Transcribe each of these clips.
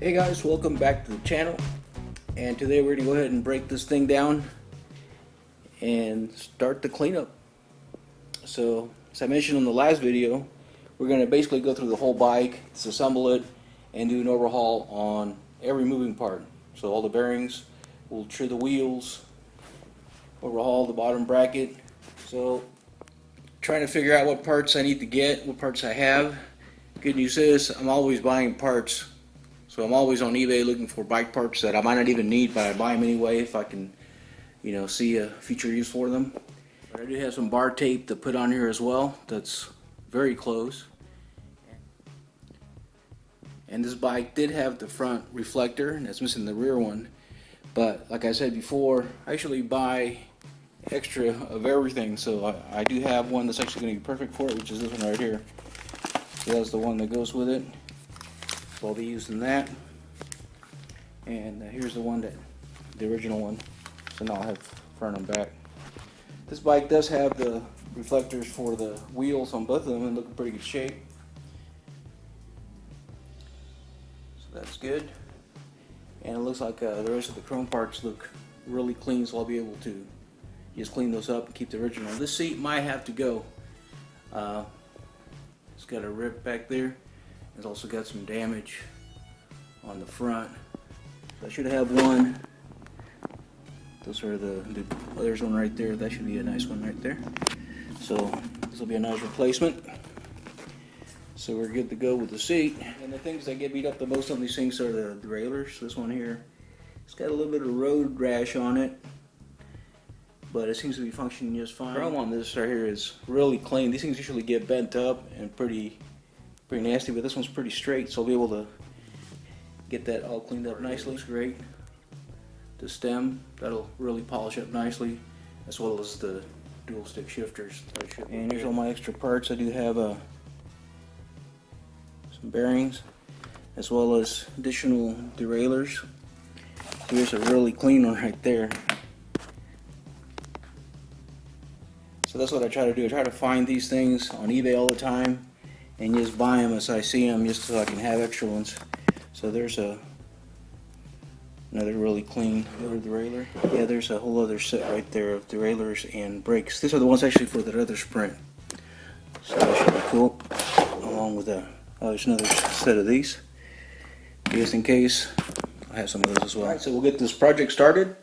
Hey guys, welcome back to the channel, and today we're going to go ahead and break this thing down and start the cleanup. So as I mentioned in the last video, we're going to basically go through the whole bike, disassemble it, and do an overhaul on every moving part. So all the bearings, we'll trim the wheels, overhaul the bottom bracket. So trying to figure out what parts I need to get, what parts I have. Good news is I'm always buying parts. So I'm always on eBay looking for bike parts that I might not even need, but I buy them anyway if I can, see a future use for them. But I do have some bar tape to put on here as well. That's very close. And this bike did have the front reflector, and that's missing the rear one. But like I said before, I actually buy extra of everything. So I do have one that's actually going to be perfect for it, which is this one right here. So that's the one that goes with it. So I'll be using that, and here's the one the original one. So now I have front and back. This bike does have the reflectors for the wheels on both of them and look in pretty good shape. So that's good. And it looks like the rest of the chrome parts look really clean, so I'll be able to just clean those up and keep the original. This seat might have to go. It's got a rip back there. It's also got some damage on the front. So I should have one. Those are there's one right there. That should be a nice one right there. So this will be a nice replacement. So we're good to go with the seat. And the things that get beat up the most on these things are the derailleurs. This one here, it's got a little bit of road rash on it, but it seems to be functioning just fine. The chrome on this right here is really clean. These things usually get bent up and pretty nasty, but this one's pretty straight, so I'll be able to get that all cleaned up nicely. Looks great. The stem, that'll really polish up nicely, as well as the dual stick shifters. And here's all my extra parts. I do have some bearings, as well as additional derailleurs. Here's a really clean one right there. So that's what I try to do. I try to find these things on eBay all the time and just buy them as I see them, just so I can have extra ones. So there's another really clean derailleur. Yeah, there's a whole other set right there of derailleurs and brakes. These are the ones actually for the other Sprint. So that should be cool. Along with there's another set of these, just in case. I have some of those as well. Alright, so we'll get this project started.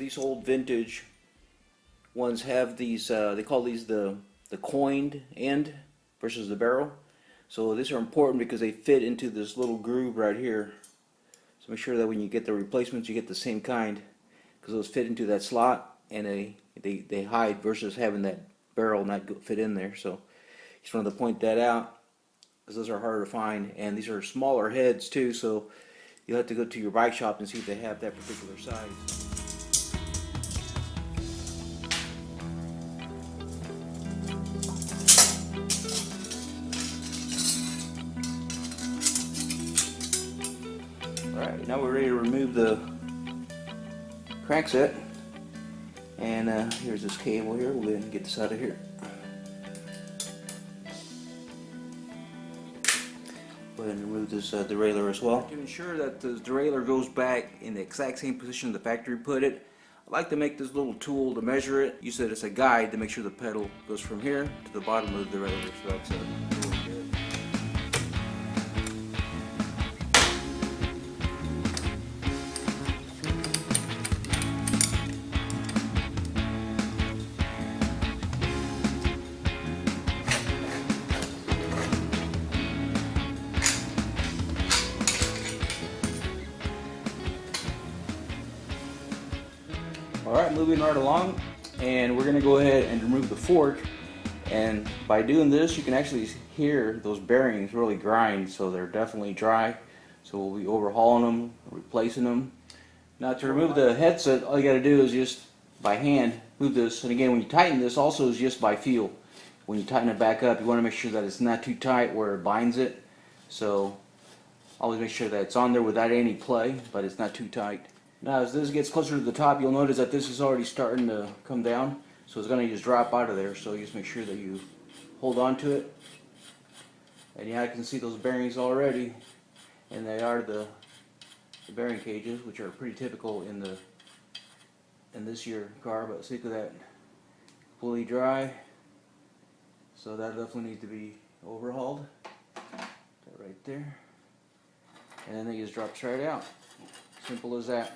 these old vintage ones have these, they call these the coined end versus the barrel. So these are important because they fit into this little groove right here. So make sure that when you get the replacements, you get the same kind, because those fit into that slot and they hide versus having that barrel not fit in there. So just wanted to point that out, because those are harder to find, and these are smaller heads too. So you'll have to go to your bike shop and see if they have that particular size. Alright, now we're ready to remove the crank set. And here's this cable here. We'll go ahead and get this out of here. Go ahead and remove this derailleur as well. To ensure that the derailleur goes back in the exact same position the factory put it, I like to make this little tool to measure it. Use it as a guide to make sure the pedal goes from here to the bottom of the derailleur. So that's really good. Alright, moving right along, and we're going to go ahead and remove the fork. And by doing this, you can actually hear those bearings really grind, so they're definitely dry. So we'll be overhauling them, replacing them. Now to remove the headset, all you got to do is just by hand move this. And again, when you tighten this, also is just by feel. When you tighten it back up, you want to make sure that it's not too tight where it binds it. So always make sure that it's on there without any play, but it's not too tight. Now as this gets closer to the top, you'll notice that this is already starting to come down, so it's going to just drop out of there. So you just make sure that you hold on to it. And yeah, I can see those bearings already, and they are the bearing cages, which are pretty typical in this year car. But see to that, fully dry, so that definitely needs to be overhauled. That right there, and then it just drops right out. Simple as that.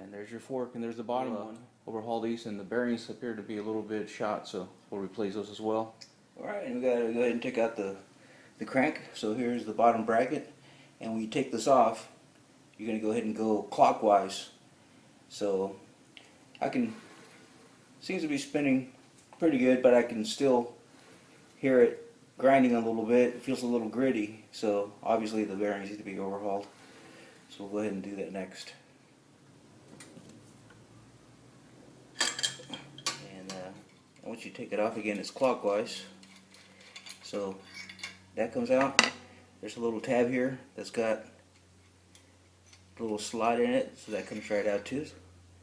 And there's your fork, and there's the bottom one. Overhaul these, and the bearings appear to be a little bit shot, so we'll replace those as well. Alright, and we gotta go ahead and take out the crank. So here's the bottom bracket, and when you take this off, you're gonna go ahead and go clockwise. So seems to be spinning pretty good, but I can still hear it grinding a little bit. It feels a little gritty, so obviously the bearings need to be overhauled. So we'll go ahead and do that next. And once you take it off again, it's clockwise. So that comes out. There's a little tab here that's got a little slot in it, so that comes right out too.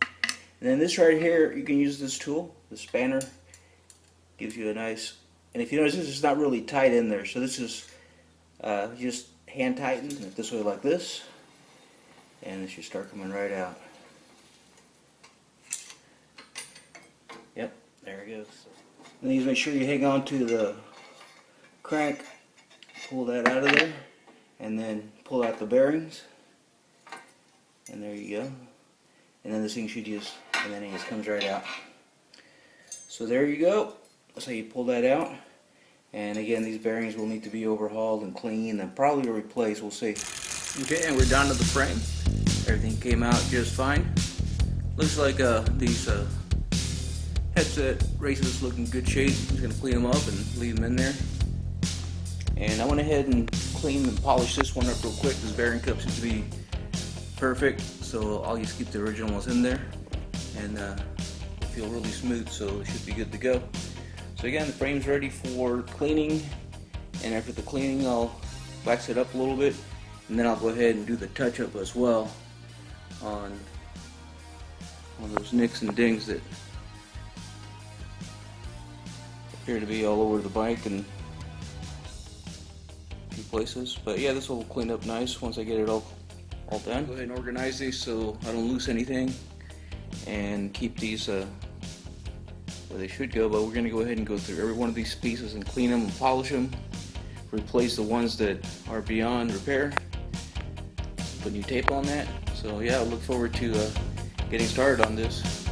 And then this right here, you can use this tool, the spanner. Gives you a nice, and if you notice, this is not really tight in there. So this is just hand tightened this way like this. And it should start coming right out. Yep, there it goes. And you make sure you hang on to the crank, pull that out of there, and then pull out the bearings. And there you go. And then this thing should just, and then it just comes right out. So there you go. That's how you pull that out. And again, these bearings will need to be overhauled and cleaned and probably replaced. We'll see. Okay, and we're down to the frame. Everything came out just fine. Looks like these headset races look in good shape. I'm just going to clean them up and leave them in there. And I went ahead and cleaned and polished this one up real quick. This bearing cup seems to be perfect, so I'll just keep the original ones in there. And they feel really smooth, so it should be good to go. So again, the frame's ready for cleaning. And after the cleaning, I'll wax it up a little bit. And then I'll go ahead and do the touch-up as well on those nicks and dings that appear to be all over the bike and a few places. But yeah, this will clean up nice once I get it all done. Go ahead and organize these so I don't lose anything, and keep these where they should go. But we're going to go ahead and go through every one of these pieces and clean them and polish them. Replace the ones that are beyond repair. Put new tape on that. So yeah, I look forward to getting started on this.